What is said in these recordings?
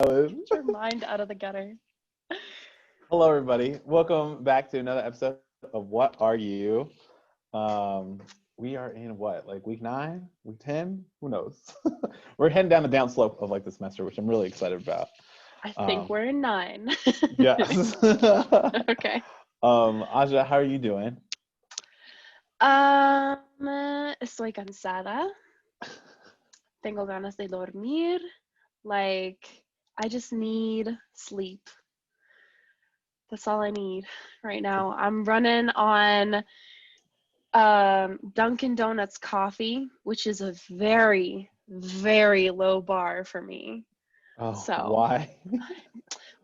Get your mind out of the gutter. Hello, everybody. Welcome back to another episode of What Are You? We are in what, like week 9, week 10? Who knows? We're heading down the down slope of like the semester, which I'm really excited about. I think we're in 9. Yes. Okay. Aja, how are you doing? Estoy cansada. Tengo ganas de dormir. Like, I just need sleep. That's all I need right now. I'm running on Dunkin' Donuts coffee, which is a very, very low bar for me. Oh, So, why?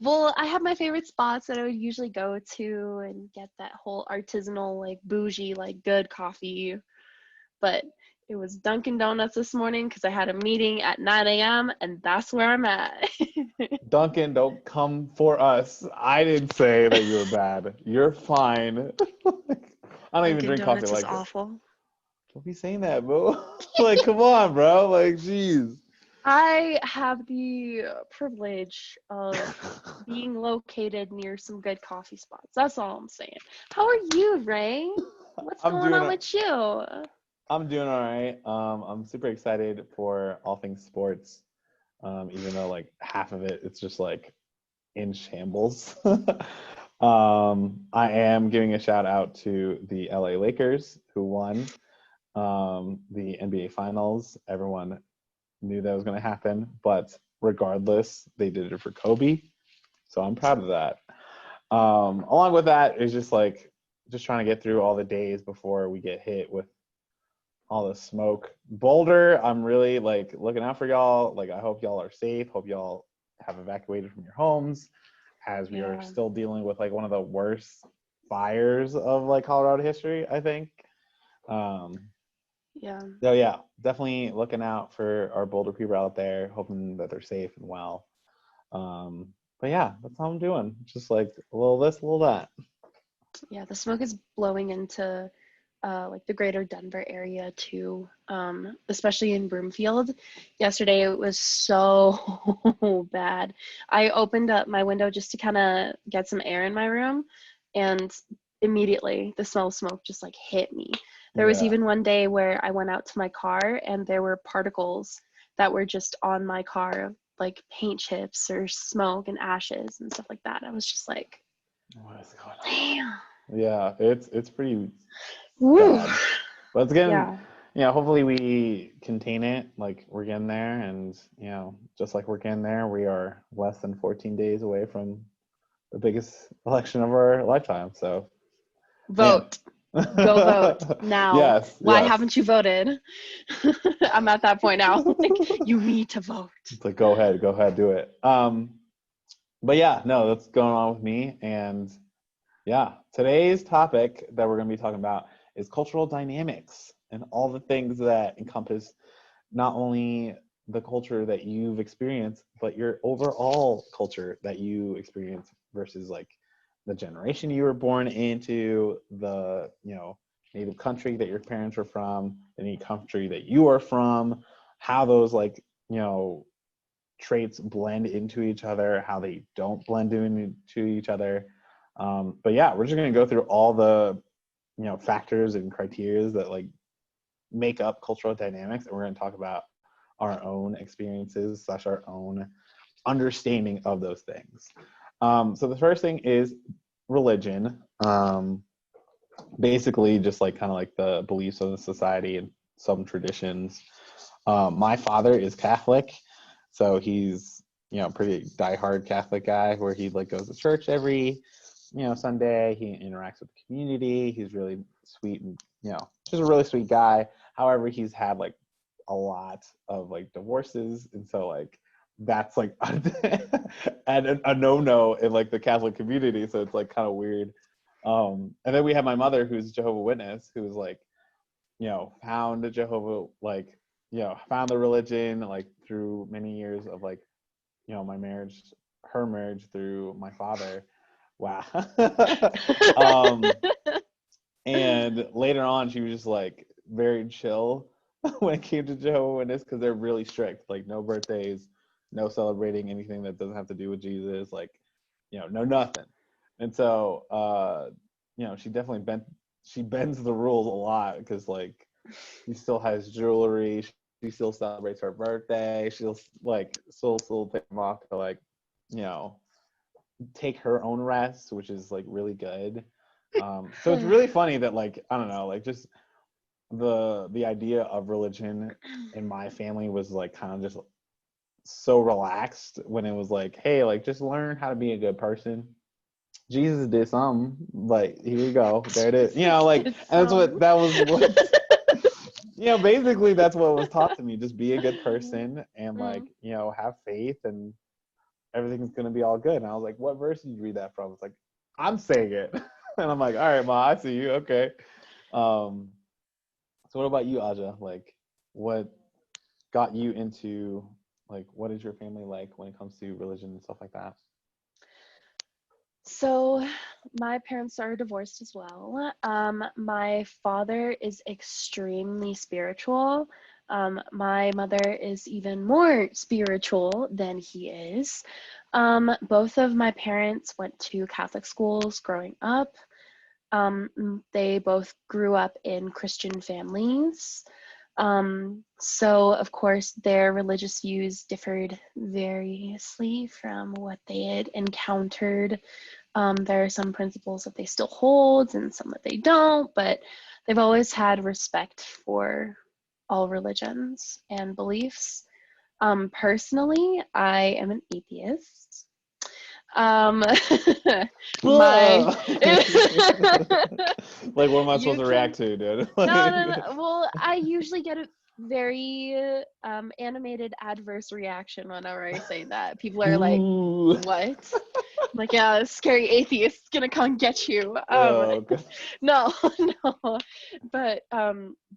well, I have my favorite spots that I would usually go to and get that whole artisanal, like bougie, like good coffee. But it was Dunkin' Donuts this morning because I had a meeting at 9 a.m. and that's where I'm at. Duncan, don't come for us. I didn't say that you were bad. You're fine. I don't even Dunkin' drink coffee Donuts is like it. awful. Don't be saying that, bro. Like, come on, bro. Like, jeez. I have the privilege of being located near some good coffee spots. That's all I'm saying. How are you, Ray? What's I'm going doing on with you? I'm doing all right. I'm super excited for all things sports. Even though like half of it's just like in shambles. I am giving a shout out to the LA Lakers who won the NBA Finals. Everyone knew that was going to happen, but regardless, they did it for Kobe. So I'm proud of that. Along with that is just trying to get through all the days before we get hit with all the smoke. Boulder, I'm really like looking out for y'all. Like I hope y'all are safe. Hope y'all have evacuated from your homes, as we are Yeah. still dealing with like one of the worst fires of like Colorado history, I think. Yeah. So yeah, definitely looking out for our Boulder people out there, hoping that they're safe and well. But yeah, that's how I'm doing. Just like a little this, a little that. Yeah, the smoke is blowing into like the greater Denver area too, especially in Broomfield. Yesterday it was so bad. I opened up my window just to kind of get some air in my room, and immediately the smell of smoke just like hit me. There was Yeah. even one day where I went out to my car and there were particles that were just on my car, like paint chips or smoke and ashes and stuff like that. I was just like, What is going damn. on? Yeah, it's pretty Woo. bad. But it's getting, Yeah. hopefully we contain it. Like we're getting there, and just like we're getting there, we are less than 14 days away from the biggest election of our lifetime. So, man. Vote. Go vote now. Yes, Why yes. haven't you voted? I'm at that point now. Like, you need to vote. It's like go ahead, do it. But yeah, no, that's going on with me. And yeah, today's topic that we're going to be talking about is cultural dynamics and all the things that encompass not only the culture that you've experienced, but your overall culture that you experience versus like the generation you were born into, the native country that your parents were from, any country that you are from, how those like traits blend into each other, how they don't blend into each other. But yeah, we're just going to go through all the factors and criteria that like make up cultural dynamics, and we're going to talk about our own experiences / our own understanding of those things. So the first thing is religion. Basically just like kind of like the beliefs of the society and some traditions. My father is Catholic, so he's pretty diehard Catholic guy where he like goes to church every Sunday. He interacts with the community. He's really sweet and just a really sweet guy. However, he's had like a lot of like divorces, and so like that's like and a no in like the Catholic community. So it's like kind of weird. And then we have my mother, who's Jehovah's Witness, who's like found Jehovah, like found the religion like through many years of like my marriage, her marriage through my father. Wow. um and later on she was just like very chill when it came to Jehovah's Witness, because they're really strict, like no birthdays, no celebrating anything that doesn't have to do with Jesus, like, no nothing. And so, she bends the rules a lot, because like she still has jewelry, she still celebrates her birthday, she'll like still take them off to like, you know, take her own rest, which is like really good. So it's really funny that, like, I don't know, like, just the idea of religion in my family was like kind of just so relaxed, when it was like, hey, like, just learn how to be a good person. Jesus did something, like, here you go, there it is, like, and that was what basically that's what was taught to me. Just be a good person, and like, have faith, and everything's gonna be all good. And I was like, what verse did you read that from? It's like, I'm saying it. And I'm like, all right, Ma, I see you. Okay. So what about you, Aja? Like, what got you into, like, what is your family like when it comes to religion and stuff like that? So my parents are divorced as well. My father is extremely spiritual. My mother is even more spiritual than he is. Both of my parents went to Catholic schools growing up. They both grew up in Christian families. So, of course, their religious views differed variously from what they had encountered. There are some principles that they still hold and some that they don't, but they've always had respect for all religions and beliefs. Personally, I am an atheist. Um, my Like, what am I supposed you to can react to, dude? no. Well, I usually get a very animated adverse reaction whenever I say that. People are like, Ooh. "What?" I'm like, yeah, a scary atheist is gonna come get you. Oh, okay. No, no, but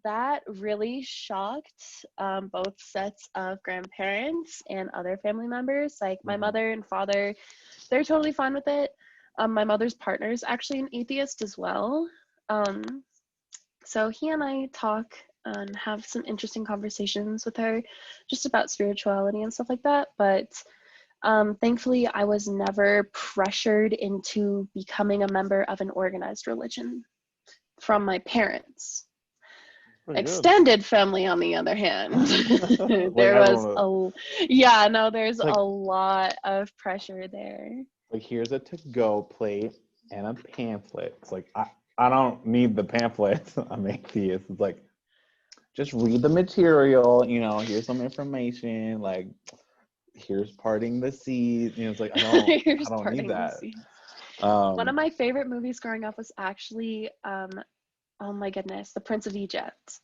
that really shocked both sets of grandparents and other family members. Like my mother and father, they're totally fine with it. My mother's partner is actually an atheist as well. So he and I talk and have some interesting conversations with her just about spirituality and stuff like that. But thankfully, I was never pressured into becoming a member of an organized religion from my parents. Pretty good. Extended family, on the other hand, Like, there was everyone, there's it's like, a lot of pressure there. here's a to-go plate and a pamphlet. It's like, I don't need the pamphlet. I'm atheist. It's like, just read the material. Here's some information. Like, here's parting the seas. It's like, I Here's don't need parting the that. seas. One of Um, my favorite movies growing up was actually oh my goodness, The Prince of Egypt.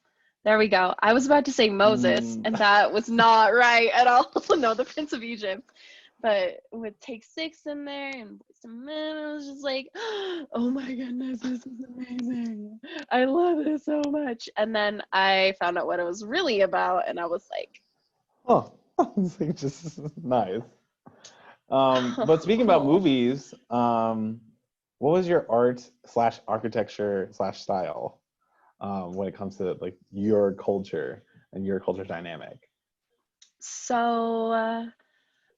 There we go. I was about to say Moses, mm, and that was not right at all. No, The Prince of Egypt. But with Take Six in there and Boyz II Men, I was just like, oh my goodness, this is amazing. I love this so much. And then I found out what it was really about, and I was like, oh, it's like, just nice. But speaking about oh. movies, what was your art slash architecture slash style, when it comes to like your culture and your culture dynamic? So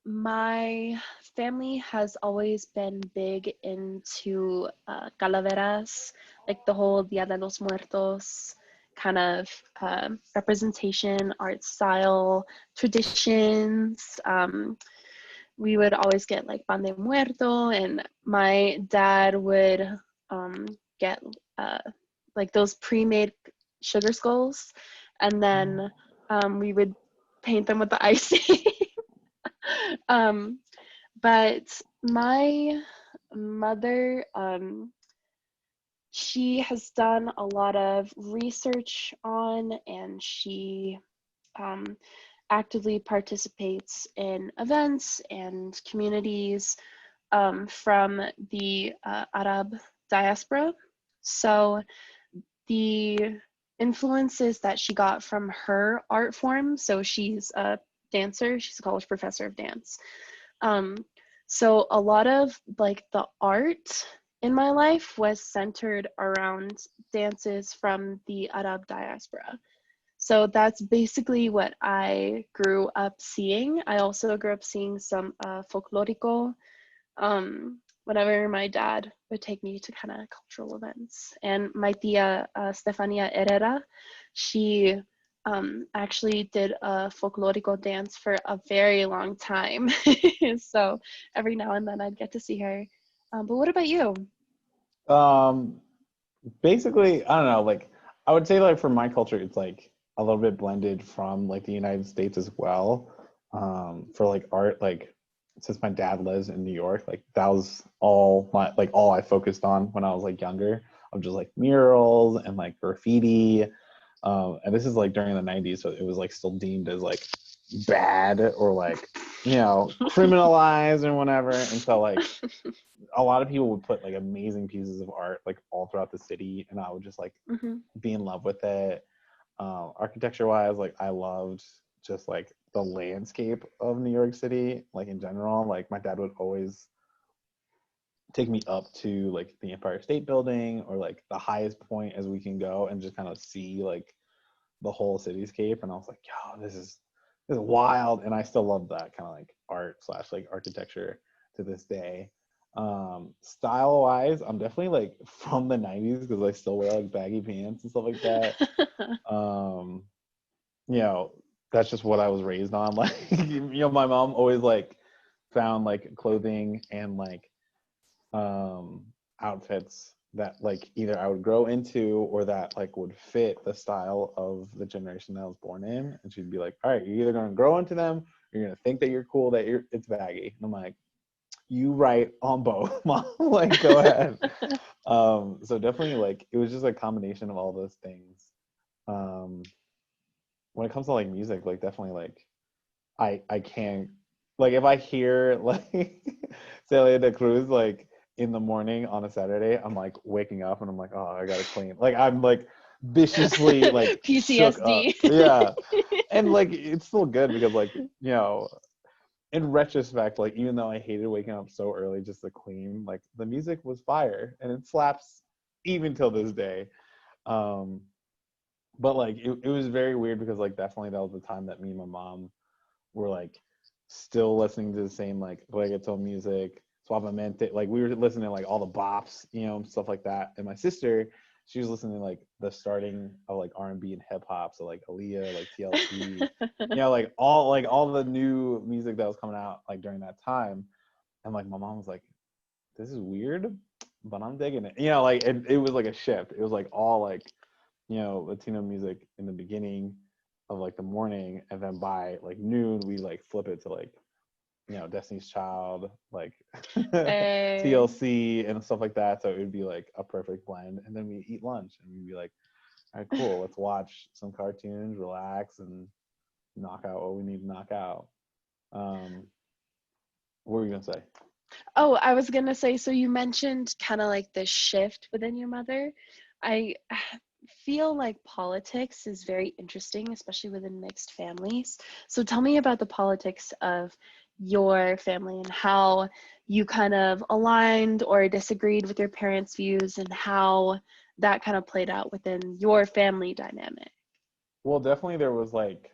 my family has always been big into calaveras, like the whole Dia de los Muertos kind of representation, art style, traditions. We would always get like pan de muerto, and my dad would get uh, like those pre-made sugar skulls, and then we would paint them with the icing. um, but my mother, she has done a lot of research on, and she um, actively participates in events and communities from the Arab diaspora. So the influences that she got from her art form, so she's a dancer, she's a college professor of dance. Um, so a lot of like the art in my life was centered around dances from the Arab diaspora. So that's basically what I grew up seeing. I also grew up seeing some folklorico, whenever my dad would take me to kind of cultural events. And my tia, Stefania Herrera, she actually did a folklorico dance for a very long time. So every now and then I'd get to see her. But what about you? Um, Basically, I don't know, like I would say like for my culture, it's like a little bit blended from like the United States as well. For like art, like since my dad lives in New York, like that was all my like all I focused on when I was like younger, of just like murals and like graffiti. And this is like during the 90s, so it was like still deemed as like bad or like, criminalized or whatever. And so like a lot of people would put like amazing pieces of art like all throughout the city, and I would just like Hmm. be in love with it. Architecture wise, like I loved just like the landscape of New York City, like in general. Like my dad would always take me up to like the Empire State Building or like the highest point as we can go and just kind of see like the whole cityscape. And I was like, yo, this is wild. And I still love that kind of like art slash like architecture to this day. Style wise, I'm definitely like from the 90s because I still wear like baggy pants and stuff like that. Um, you know, that's just what I was raised on. Like, my mom always like found like clothing and like outfits that like either I would grow into or that like would fit the style of the generation that I was born in. And she'd be like, all right, you're either gonna grow into them or you're gonna think that you're cool, that it's baggy. And I'm like, you right on both, mom. Like, go ahead. So definitely like it was just a combination of all those things. Um, when it comes to like music, like definitely like I can't, like if I hear like Celia de Cruz like in the morning on a Saturday, I'm like waking up and I'm like, oh, I gotta clean. Like I'm like viciously like shook up. PTSD. Yeah. And like it's still good because like, in retrospect, like even though I hated waking up so early just to clean, like the music was fire and it slaps even till this day. Um, but like it was very weird because like definitely that was the time that me and my mom were like still listening to the same like reggaeton music, suavemente. Like we were listening to like all the bops, stuff like that. And my sister, she was listening to like the starting of like R&B and hip hop, so like Aaliyah, like TLC, like all the new music that was coming out like during that time. And like my mom was like, "This is weird, but I'm digging it." Like it was like a shift. It was like all like Latino music in the beginning of like the morning, and then by like noon we like flip it to like Destiny's Child, like Eh, TLC and stuff like that. So it would be like a perfect blend. And then we eat lunch and we'd be like, all right, cool, let's watch some cartoons, relax, and knock out what we need to knock out. Um, what were you gonna say? oh, I was gonna say, so you mentioned kind of like this shift within your mother. I feel like politics is very interesting, especially within mixed families. So tell me about the politics of your family and how you kind of aligned or disagreed with your parents' views and how that kind of played out within your family dynamic. Well, definitely there was like,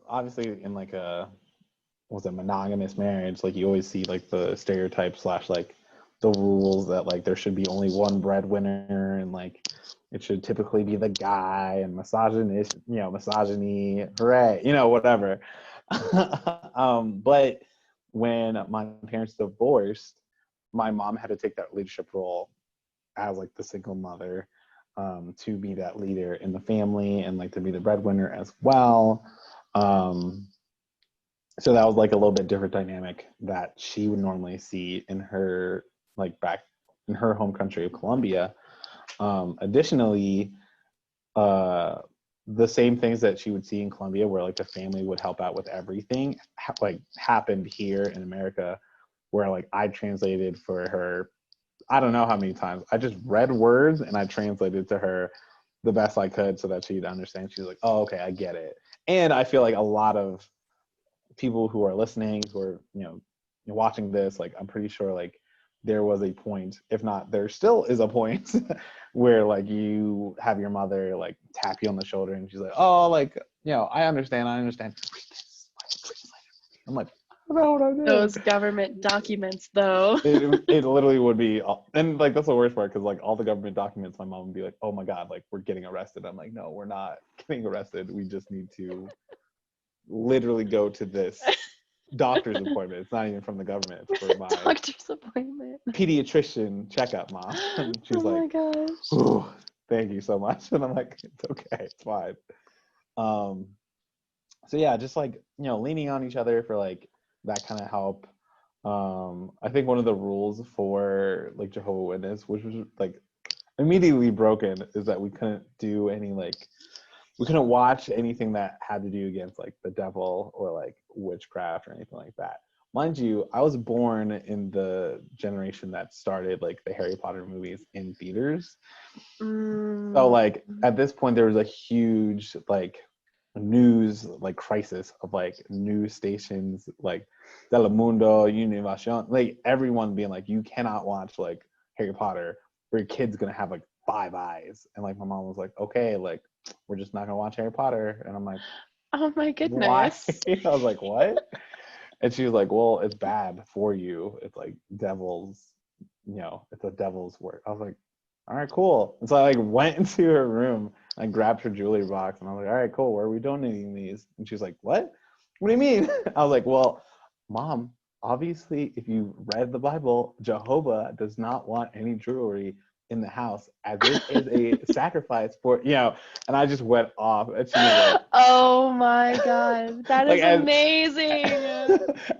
obviously in like a was a monogamous marriage, like you always see like the stereotypes slash like the rules that like there should be only one breadwinner and like it should typically be the guy and misogynist, misogyny, hooray, whatever. But when my parents divorced, my mom had to take that leadership role as like the single mother, to be that leader in the family and like to be the breadwinner as well. Um, so that was like a little bit different dynamic that she would normally see in her like back in her home country of Colombia. Additionally, uh, the same things that she would see in Colombia, where like the family would help out with everything, like happened here in America, where like I translated for her. I don't know how many times I just read words and I translated to her the best I could so that she'd understand. She's like, "Oh, okay, I get it." And I feel like a lot of people who are listening, who are watching this, like I'm pretty sure like there was a point, if not there still is a point, where like you have your mother like tap you on the shoulder and she's like, oh, like, I understand. Read this. I'm like, I don't know what I did. Those government documents, though. It literally would be, and like that's the worst part, because like all the government documents, my mom would be like, oh my God, like we're getting arrested. I'm like, no, we're not getting arrested. We just need to literally go to this doctor's appointment. It's not even from the government. It's for my Doctor's appointment. pediatrician checkup, Mom. And she's Oh my like, gosh. "Ooh, thank you so much." And I'm like, it's okay, it's fine. So yeah, just like, leaning on each other for like that kind of help. I think one of the rules for like Jehovah's Witness, which was like immediately broken, is that we couldn't do any like, we couldn't watch anything that had to do against like the devil or like witchcraft or anything like that. Mind you, I was born in the generation that started like the Harry Potter movies in theaters. So like at this point there was a huge like news like crisis of like news stations like Telemundo, Univision, like everyone being like, you cannot watch like Harry Potter or your kid's gonna have like 5 eyes. And like my mom was like, okay, like we're just not gonna watch Harry Potter. And I'm like, Oh my why? goodness. I was like, what? And she was like, well, it's bad for you. It's like devil's, it's a devil's work. I was like, all right, cool. And so I like went into her room and I grabbed her jewelry box and I was like, all right, cool. Where are we donating these? And she's like, what? What do you mean? I was like, well, Mom, obviously, if you read the Bible, Jehovah does not want any jewelry in the house, as it is a sacrifice for, and I just went off. And she was like, Oh my God. That like is amazing.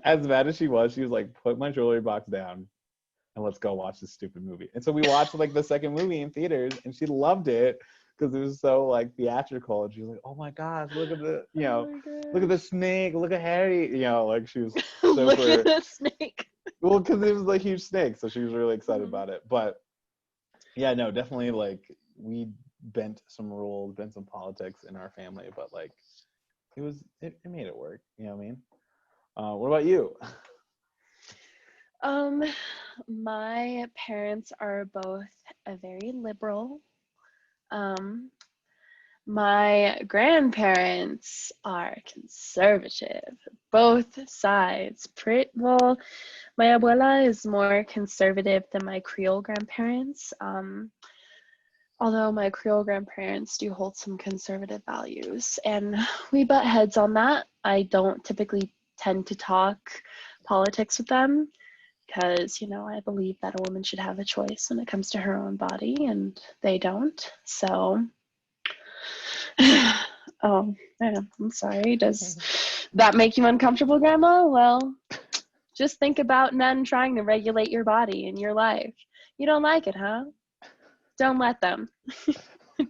as mad as she was like, put my jewelry box down and let's go watch this stupid movie. And so we watched like the second movie in theaters and she loved it because it was so like theatrical. And she was like, oh my gosh, look at the, Oh my look at the gosh. snake, look at Harry, like she was Look at super, the snake. well, because it was like huge snake. So she was really excited about it. But yeah, no, definitely like we bent some rules, bent some politics in our family, but like it made it work. You know what I mean? What about you? Um, my parents are both a very liberal. Um, my grandparents are conservative, both sides. Well, my abuela is more conservative than my Creole grandparents. Although my Creole grandparents do hold some conservative values, and we butt heads on that. I don't typically tend to talk politics with them because, I believe that a woman should have a choice when it comes to her own body, and they don't. So, oh, I'm sorry. Does that make you uncomfortable, Grandma? Well, just think about none trying to regulate your body and your life. You don't like it, huh? Don't let them. To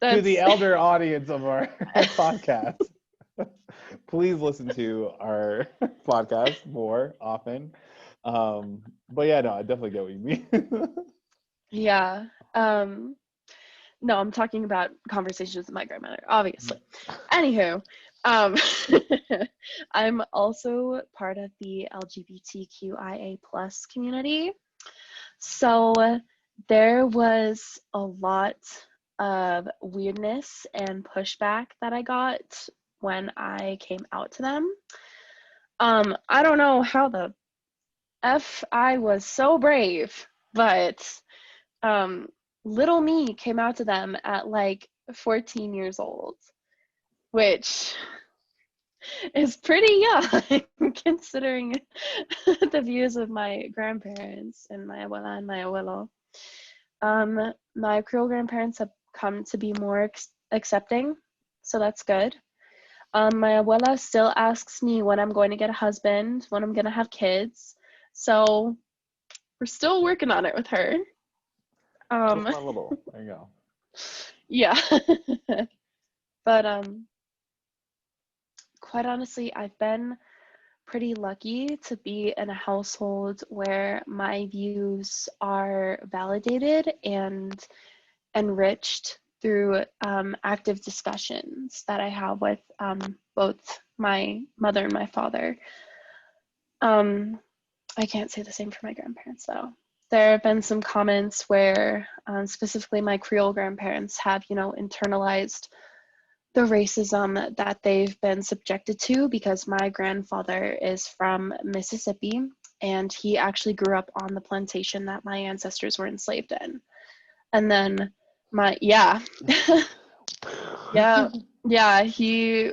the That's elder audience of our podcast, please listen to our podcast more often. But yeah, no, I definitely get what you mean. yeah. No, I'm talking about conversations with my grandmother, obviously. Anywho, um, I'm also part of the LGBTQIA plus community. So there was a lot of weirdness and pushback that I got when I came out to them. I don't know how the F I was so brave, but little me came out to them at like 14 years old, which is pretty young considering the views of my grandparents and my abuela and my abuelo. My Creole grandparents have come to be more accepting, so that's good. My abuela still asks me when I'm going to get a husband, when I'm going to have kids, so we're still working on it with her. Little by little. There you go. Yeah. But quite honestly, I've been pretty lucky to be in a household where my views are validated and enriched through active discussions that I have with both my mother and my father. I can't say the same for my grandparents, though. There have been some comments where, specifically my Creole grandparents have, internalized the racism that they've been subjected to, because my grandfather is from Mississippi and he actually grew up on the plantation that my ancestors were enslaved in. And then yeah, yeah, yeah, he,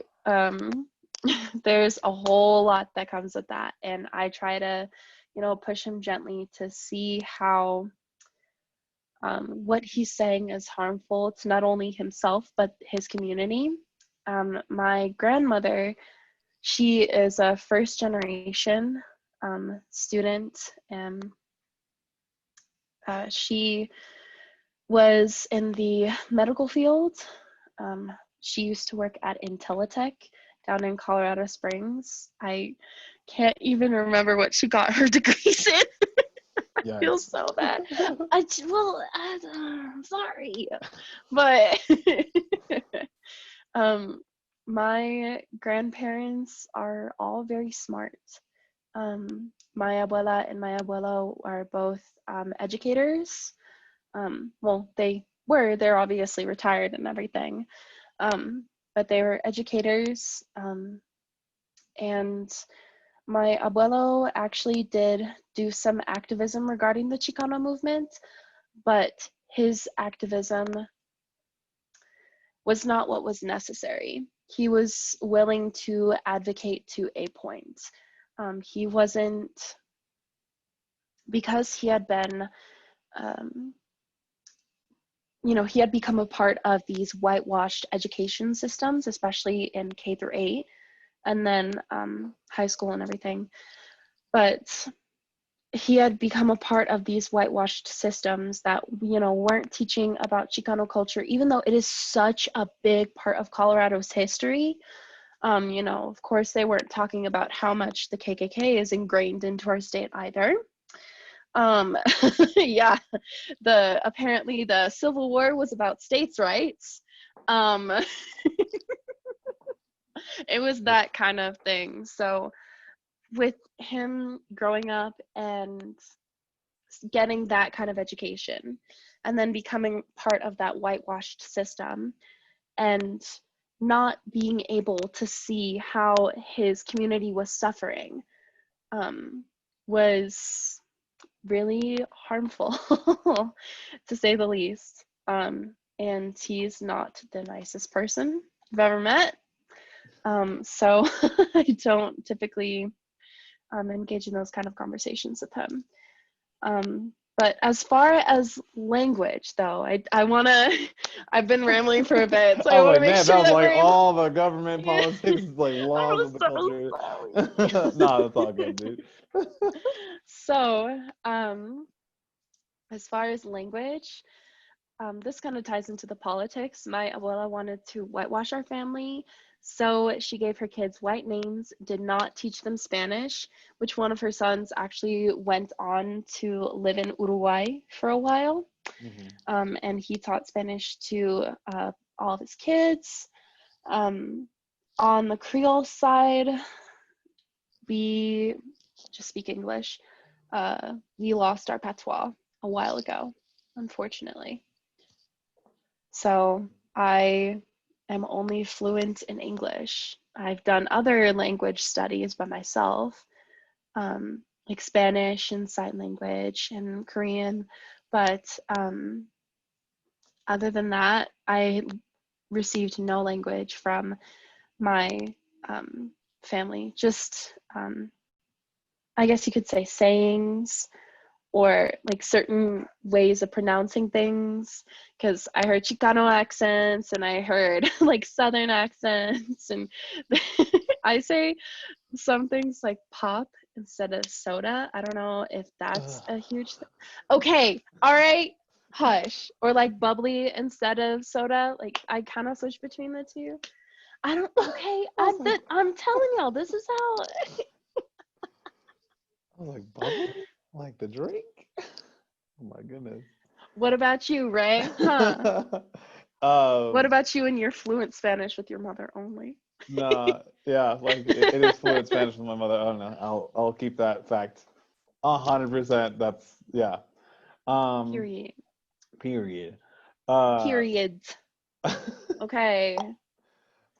there's a whole lot that comes with that. And I try to, push him gently to see how what he's saying is harmful to not only himself, but his community. My grandmother, she is a first generation student, and she was in the medical field. She used to work at Intelitech down in Colorado Springs. I can't even remember what she got her degrees in. I feel Yikes. so bad. I'm sorry, but my grandparents are all very smart. My abuela and my abuelo are both educators. Well, they're obviously retired and everything, but they were educators. And my abuelo actually did do some activism regarding the Chicano movement, but his activism was not what was necessary. He was willing to advocate to a point. He wasn't, because he had been, he had become a part of these whitewashed education systems, especially in K through 8, and then high school and everything. But he had become a part of these whitewashed systems that, weren't teaching about Chicano culture, even though it is such a big part of Colorado's history. Of course, they weren't talking about how much the KKK is ingrained into our state either. Yeah, apparently the Civil War was about states' rights. It was that kind of thing. So with him growing up and getting that kind of education and then becoming part of that whitewashed system and not being able to see how his community was suffering, was really harmful, to say the least. And he's not the nicest person I've ever met. So I don't typically engage in those kind of conversations with him. But as far as language, though, I want to, I've been rambling for a bit, so I I was want to like, make man, that sure was that like we're able. all the government Yeah. politics, like laws I'm of the so culture. sorry. No, that's all good, dude. So, as far as language, this kind of ties into the politics. My abuela wanted to whitewash our family, so she gave her kids white names, did not teach them Spanish, which one of her sons actually went on to live in Uruguay for a while. And he taught Spanish to all of his kids. On the Creole side, we just speak English. We lost our patois a while ago, unfortunately. So I am only fluent in English. I've done other language studies by myself, like Spanish and sign language and Korean, but other than that, I received no language from my family. Just, I guess you could say, sayings or like certain ways of pronouncing things, because I heard Chicano accents and I heard like Southern accents, and I say some things like pop instead of soda. I don't know if that's Ugh. a huge thing. Okay, all right, hush. Or like bubbly instead of soda. Like I kind of switch between the two. I don't. Okay, I was like, I'm telling y'all, this is how. bubbly? Like the drink? Oh my goodness. What about you, Ray? Huh? What um, about you and your fluent Spanish with your mother only? nah, yeah, like it is fluent Spanish with my mother. I don't know. I'll keep that fact 100%. That's yeah. Um, Period. period. Uh, Periods. Okay.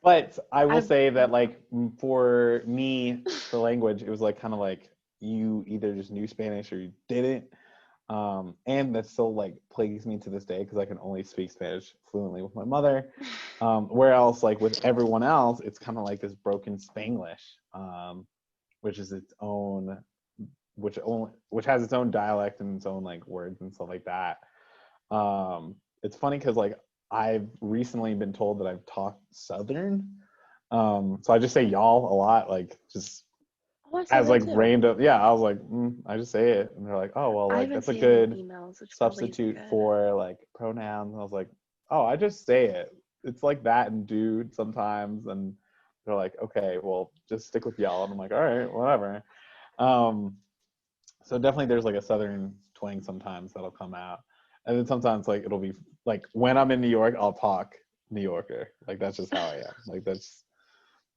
but I will I've say that like for me, for language, it was like kind of like you either just knew Spanish or you didn't. And that still like plagues me to this day because I can only speak Spanish fluently with my mother. Where else, like with everyone else, it's kind of like this broken Spanglish, which is its own, which has its own dialect and its own like words and stuff like that. It's funny because like I've recently been told that I've talked Southern, so I just say y'all a lot, like just Oh, I said as that like too. random. Yeah, I was like, I just say it, and they're like, oh well, I like even that's a see it in good emails, which probably isn't substitute good. for like pronouns. And I was like, oh, I just say it. It's like that and dude sometimes, and they're like, okay, well, just stick with y'all, and I'm like, all right, whatever. Um, so definitely there's like a Southern twang sometimes that'll come out, and then sometimes like it'll be like when I'm in New York, I'll talk New Yorker. Like that's just how I am. Like that's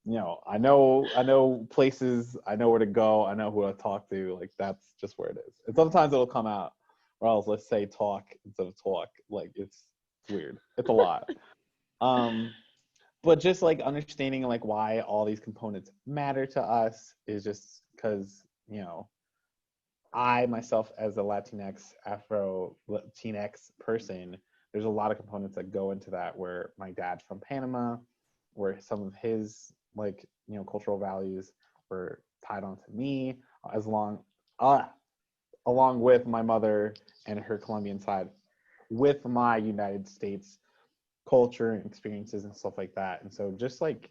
I know places, I know where to go, I know who to talk to. Like that's just where it is. And sometimes it'll come out, or else let's say talk instead of talk. Like it's weird. It's a lot. Um, but just like understanding like why all these components matter to us is just because I myself as a Latinx, Afro Latinx person, there's a lot of components that go into that. Where my dad's from Panama, where some of his like cultural values were tied onto me, as long uh, along with my mother and her Colombian side, with my United States culture and experiences and stuff like that. And so just like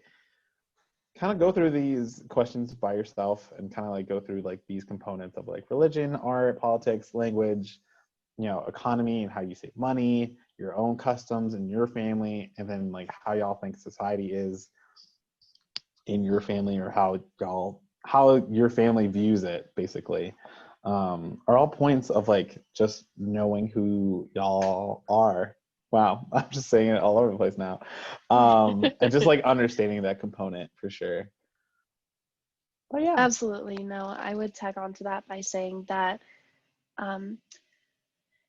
kind of go through these questions by yourself and kind of like go through like these components of like religion, art, politics, language, economy and how you save money, your own customs and your family, and then like how y'all think society is in your family, or how your family views it basically, are all points of like just knowing who y'all are. Wow, I'm just saying it all over the place now. And just like understanding that component for sure. But yeah. Absolutely. No, I would tag on to that by saying that um,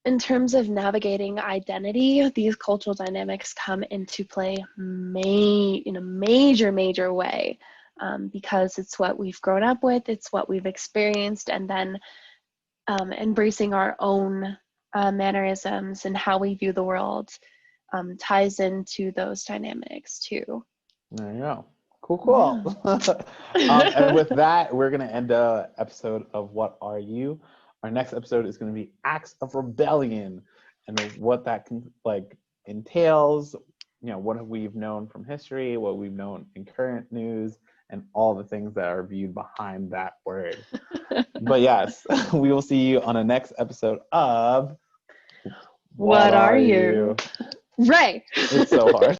in terms of navigating identity, these cultural dynamics come into play in a major, major way, because it's what we've grown up with, it's what we've experienced, and then embracing our own mannerisms and how we view the world ties into those dynamics too. There you go. Cool, Yeah. cool. And with that, we're going to end a episode of What Are You? Our next episode is going to be Acts of Rebellion and what that can like entails, what we've known from history, what we've known in current news, and all the things that are viewed behind that word. But yes, we will see you on the next episode of What What Are are You? you? Right. It's so hard.